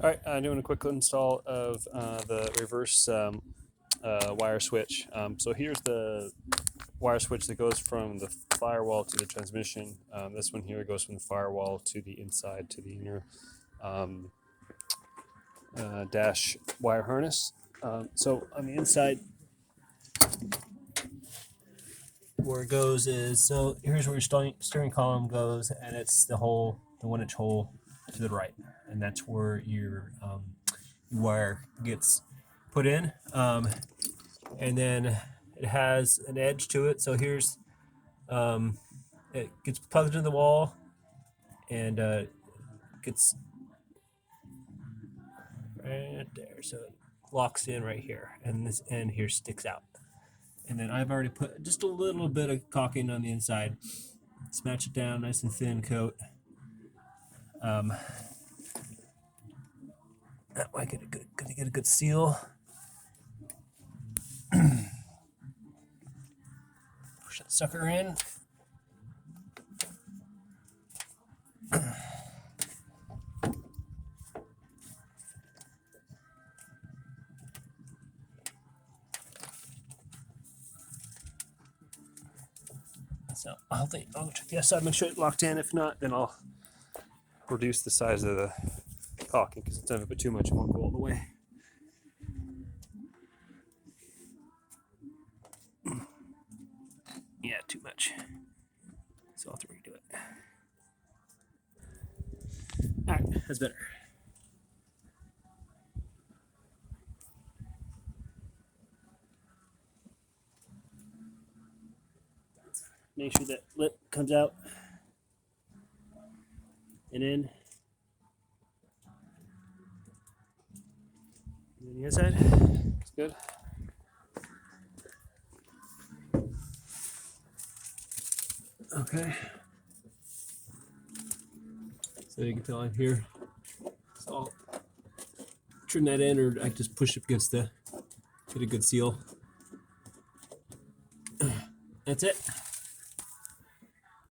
All right, doing a quick install of the reverse wire switch. So here's the wire switch that goes from the firewall to the transmission. This one here goes from the firewall to the inside, to the inner dash wire harness. So on the inside, where it goes is, so here's where your steering column goes, and it's the 1-inch hole to the right, and that's where your wire gets put in, and then it has an edge to it. So here's it gets plugged into the wall and gets right there, so it locks in right here, and this end here sticks out. And then I've already put just a little bit of caulking on the inside. Smash it down, nice and thin coat. That way, gonna get a good seal. Push that sucker in. So I'll check the outside, make sure it's locked in. If not, then I'll reduce the size of the caulking, because sometimes if I put too much, it won't go all the way. Yeah, too much. So I'll have to redo it. All right, that's better. Make sure that lip comes out and in. And then the inside, it's good. Okay. So you can tell I'm here. So I'll trim that in, or I just push it against get a good seal. That's it.